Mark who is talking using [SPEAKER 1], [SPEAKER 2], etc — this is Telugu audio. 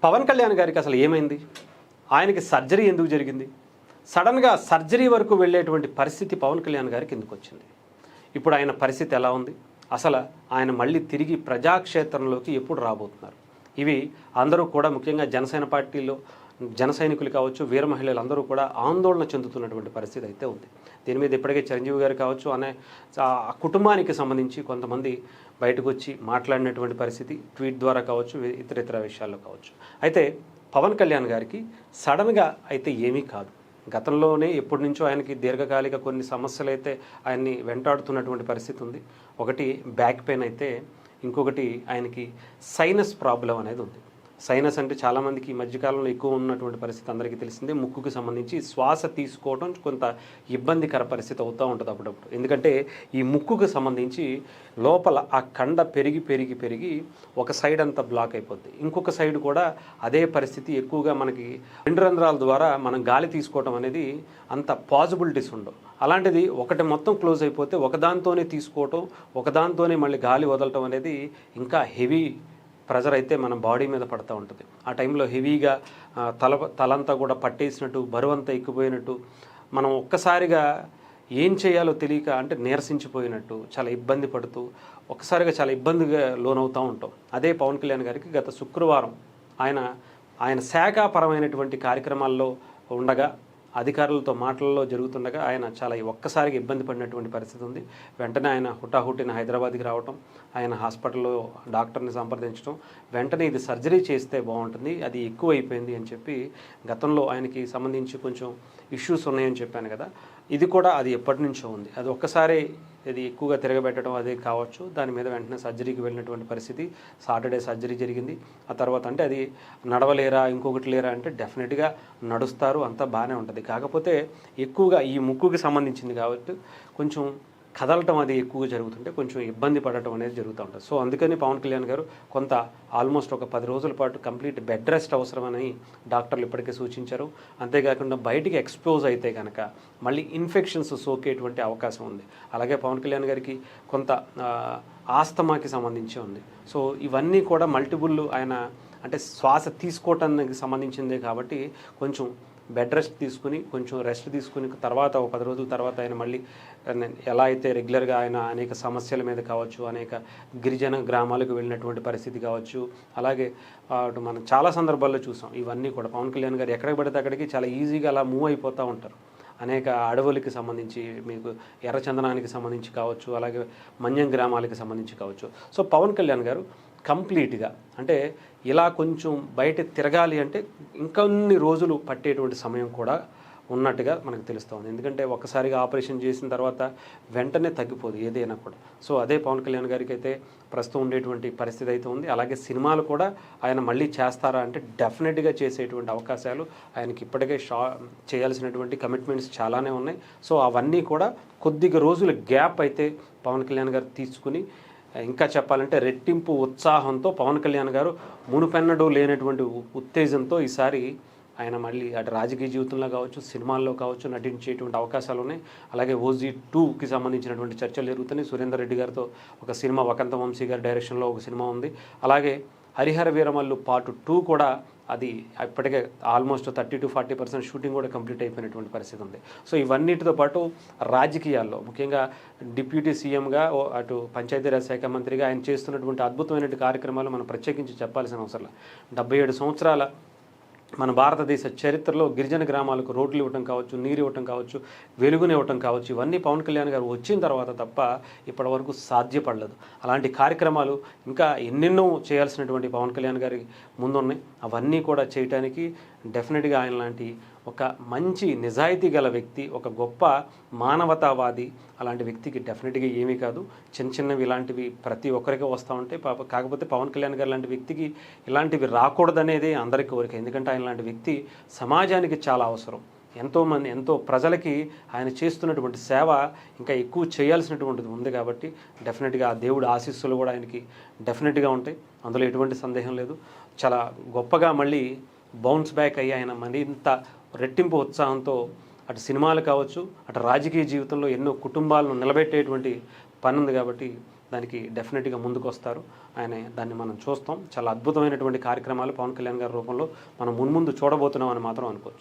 [SPEAKER 1] పవన్ కళ్యాణ్ గారికి అసలు ఏమైంది? ఆయనకి సర్జరీ ఎందుకు జరిగింది? సడన్గా సర్జరీ వరకు వెళ్ళేటువంటి పరిస్థితి పవన్ కళ్యాణ్ గారికి ఎందుకు వచ్చింది? ఇప్పుడు ఆయన పరిస్థితి ఎలా ఉంది? అసలు ఆయన మళ్ళీ తిరిగి ప్రజాక్షేత్రంలోకి ఎప్పుడు రాబోతున్నారు? ఇవి అందరూ కూడా ముఖ్యంగా జనసేన పార్టీలో జన సైనికులు కావచ్చు, వీర మహిళలు అందరూ కూడా ఆందోళన చెందుతున్నటువంటి పరిస్థితి అయితే ఉంది. దీని మీద ఇప్పటికే చిరంజీవి గారు కావచ్చు అనే ఆ కుటుంబానికి సంబంధించి కొంతమంది బయటకు వచ్చి మాట్లాడినటువంటి పరిస్థితి, ట్వీట్ ద్వారా కావచ్చు, ఇతర విషయాల్లో కావచ్చు. అయితే పవన్ కళ్యాణ్ గారికి సడన్గా అయితే ఏమీ కాదు. గతంలోనే ఎప్పటి నుంచో ఆయనకి దీర్ఘకాలిక కొన్ని సమస్యలు అయితే ఆయన్ని వెంటాడుతున్నటువంటి పరిస్థితి ఉంది. ఒకటి బ్యాక్ పెయిన్ అయితే, ఇంకొకటి ఆయనకి సైనస్ ప్రాబ్లం అనేది ఉంది. సైనస్ అంటే చాలామందికి ఈ మధ్యకాలంలో ఎక్కువ ఉన్నటువంటి పరిస్థితి అందరికీ తెలిసిందే. ముక్కుకు సంబంధించి శ్వాస తీసుకోవడం కొంత ఇబ్బందికర పరిస్థితి అవుతూ ఉంటుంది అప్పుడప్పుడు. ఎందుకంటే ఈ ముక్కుకు సంబంధించి లోపల ఆ కండ పెరిగి ఒక సైడ్ అంతా బ్లాక్ అయిపోద్ది. ఇంకొక సైడ్ కూడా అదే పరిస్థితి ఎక్కువగా మనకి రెండు రంధ్రాల ద్వారా మనం గాలి తీసుకోవడం అనేది అంత పాసిబిలిటీస్ ఉండవు. అలాంటిది ఒకటి మొత్తం క్లోజ్ అయిపోతే ఒకదాంతోనే తీసుకోవటం, ఒకదాంతోనే మళ్ళీ గాలి వదలటం అనేది ఇంకా హెవీ ప్రెజర్ అయితే మన బాడీ మీద పడుతూ ఉంటుంది. ఆ టైంలో హెవీగా తలంతా కూడా పట్టేసినట్టు, బరువంతా ఎక్కిపోయినట్టు, మనం ఒక్కసారిగా ఏం చేయాలో తెలియక అంటే నీరసించిపోయినట్టు, చాలా ఇబ్బంది పడుతూ ఒక్కసారిగా చాలా ఇబ్బందిగా లోనవుతూ ఉంటాం. అదే పవన్ కళ్యాణ్ గారికి గత శుక్రవారం ఆయన శాఖాపరమైనటువంటి కార్యక్రమాల్లో ఉండగా, అధికారులతో మాటల్లో జరుగుతుండగా ఆయన చాలా ఒక్కసారిగా ఇబ్బంది పడినటువంటి పరిస్థితి ఉంది. వెంటనే ఆయన హుటాహుటిన హైదరాబాద్కి రావటం, ఆయన హాస్పిటల్లో డాక్టర్ని సంప్రదించడం, వెంటనే ఇది సర్జరీ చేస్తే బాగుంటుంది, అది ఎక్కువ అయిపోయింది అని చెప్పి, గతంలో ఆయనకి సంబంధించి కొంచెం ఇష్యూస్ ఉన్నాయని చెప్పాను కదా, ఇది కూడా అది ఎప్పటి నుంచో ఉంది. అది ఒక్కసారి ఇది ఎక్కువగా తిరగబెట్టడం అదే కావచ్చు. దాని మీద వెంటనే సర్జరీకి వెళ్ళినటువంటి పరిస్థితి. సాటర్డే సర్జరీ జరిగింది. ఆ తర్వాత అంటే అది నడవలేరా, ఇంకొకటి లేరా అంటే డెఫినెట్గా నడుస్తారు, అంతా బాగానే ఉంటుంది. కాకపోతే ఎక్కువగా ఈ ముక్కుకి సంబంధించింది కాబట్టి కొంచెం కదలటం అది ఎక్కువగా జరుగుతుంటే కొంచెం ఇబ్బంది పడటం అనేది జరుగుతూ ఉంటుంది. సో అందుకని పవన్ కళ్యాణ్ గారు కొంత ఆల్మోస్ట్ ఒక 10 రోజుల పాటు కంప్లీట్ బెడ్ రెస్ట్ అవసరమని డాక్టర్లు ఇప్పటికే సూచించారు. అంతేకాకుండా బయటికి ఎక్స్పోజ్ అయితే కనుక మళ్ళీ ఇన్ఫెక్షన్స్ సోకేటువంటి అవకాశం ఉంది. అలాగే పవన్ కళ్యాణ్ గారికి కొంత ఆస్తమాకి సంబంధించి ఉంది. సో ఇవన్నీ కూడా మల్టిపుల్ ఆయన అంటే శ్వాస తీసుకోవటానికి సంబంధించిందే కాబట్టి కొంచెం బెడ్ రెస్ట్ తీసుకుని, కొంచెం రెస్ట్ తీసుకుని తర్వాత ఒక 10 రోజుల తర్వాత ఆయన మళ్ళీ ఎలా అయితే రెగ్యులర్గా ఆయన అనేక సమస్యల మీద కావచ్చు, అనేక గిరిజన గ్రామాలకు వెళ్ళినటువంటి పరిస్థితి కావచ్చు, అలాగే మనం చాలా సందర్భాల్లో చూసాం. ఇవన్నీ కూడా పవన్ కళ్యాణ్ గారు ఎక్కడికి పడితే అక్కడికి చాలా ఈజీగా అలా మూవ్ అయిపోతూ ఉంటారు. అనేక అడవులకి సంబంధించి, మీకు ఎర్రచందనానికి సంబంధించి కావచ్చు, అలాగే మన్యం గ్రామాలకి సంబంధించి కావచ్చు. సో పవన్ కళ్యాణ్ గారు కంప్లీట్గా అంటే ఇలా కొంచెం బయట తిరగాలి అంటే ఇంకొన్ని రోజులు పట్టేటువంటి సమయం కూడా ఉన్నట్టుగా మనకు తెలుస్తుంది. ఎందుకంటే ఒక్కసారిగా ఆపరేషన్ చేసిన తర్వాత వెంటనే తగ్గిపోదు ఏదైనా కూడా. సో అదే పవన్ కళ్యాణ్ గారికి అయితే ప్రస్తుతం ఉండేటువంటి పరిస్థితి అయితే ఉంది. అలాగే సినిమాలు కూడా ఆయన మళ్ళీ చేస్తారా అంటే డెఫినెట్గా చేసేటువంటి అవకాశాలు ఆయనకి ఇప్పటికే చేయాల్సినటువంటి కమిట్మెంట్స్ చాలానే ఉన్నాయి. సో అవన్నీ కూడా కొద్దిగా రోజుల గ్యాప్ అయితే పవన్ కళ్యాణ్ గారు తీసుకుని, ఇంకా చెప్పాలంటే రెట్టింపు ఉత్సాహంతో పవన్ కళ్యాణ్ గారు మునుపెన్నడూ లేనటువంటి ఉత్తేజంతో ఈసారి ఆయన మళ్ళీ అటు రాజకీయ జీవితంలో కావచ్చు, సినిమాల్లో కావచ్చు నటించేటువంటి అవకాశాలు ఉన్నాయి. అలాగే ఓజీ 2కి సంబంధించినటువంటి చర్చలు జరుగుతున్నాయి. సురేందర్ రెడ్డి గారితో ఒక సినిమా, వకంత వంశీ గారి డైరెక్షన్లో ఒక సినిమా ఉంది. అలాగే హరిహర వీరమల్లు పార్ట్ 2 కూడా అది ఇప్పటికే ఆల్మోస్ట్ 30 to 40% షూటింగ్ కూడా కంప్లీట్ అయిపోయినటువంటి పరిస్థితి ఉంది. సో ఇవన్నిటితో పాటు రాజకీయాల్లో ముఖ్యంగా డిప్యూటీ సీఎంగా, అటు పంచాయతీరాజ్ శాఖ మంత్రిగా ఆయన చేస్తున్నటువంటి అద్భుతమైనటువంటి కార్యక్రమాలు మనం ప్రత్యేకించి చెప్పాల్సిన అవసరం. 77 సంవత్సరాల మన భారతదేశ చరిత్రలో గిరిజన గ్రామాలకు రోడ్లు ఇవ్వటం కావచ్చు, నీరు ఇవ్వటం కావచ్చు, వెలుగునివ్వటం కావచ్చు, ఇవన్నీ పవన్ కళ్యాణ్ గారు వచ్చిన తర్వాత తప్ప ఇప్పటి వరకు సాధ్యపడలేదు. అలాంటి కార్యక్రమాలు ఇంకా ఎన్నెన్నో చేయాల్సినటువంటి పవన్ కళ్యాణ్ గారి ముందున్నాయి. అవన్నీ కూడా చేయటానికి డెఫినెట్గా ఆయన లాంటి ఒక మంచి నిజాయితీ గల వ్యక్తి, ఒక గొప్ప మానవతావాది, అలాంటి వ్యక్తికి డెఫినెట్గా ఏమీ కాదు. చిన్నవి ఇలాంటివి ప్రతి ఒక్కరికి వస్తూ ఉంటాయి. కాకపోతే పవన్ కళ్యాణ్ గారు లాంటి వ్యక్తికి ఇలాంటివి రాకూడదనేది అందరి కోరిక. ఎందుకంటే ఆయన లాంటి వ్యక్తి సమాజానికి చాలా అవసరం. ఎంతో ప్రజలకి ఆయన చేస్తున్నటువంటి సేవ ఇంకా ఎక్కువ చేయాల్సినటువంటిది ఉంది. కాబట్టి డెఫినెట్గా ఆ దేవుడి ఆశీస్సులు కూడా ఆయనకి డెఫినెట్గా ఉంటాయి, అందులో ఎటువంటి సందేహం లేదు. చాలా గొప్పగా మళ్ళీ బౌన్స్ బ్యాక్ అయ్యి ఆయన మరింత రెట్టింపు ఉత్సాహంతో అటు సినిమాలు కావచ్చు, అటు రాజకీయ జీవితంలో ఎన్నో కుటుంబాలను నిలబెట్టేటువంటి పని ఉంది. కాబట్టి దానికి డెఫినెట్గా ముందుకు వస్తారు. ఆయన దాన్ని మనం చూస్తాం. చాలా అద్భుతమైనటువంటి కార్యక్రమాలు పవన్ కళ్యాణ్ గారి రూపంలో మనం మున్ముందు చూడబోతున్నాం అని మాత్రం అనుకోవచ్చు.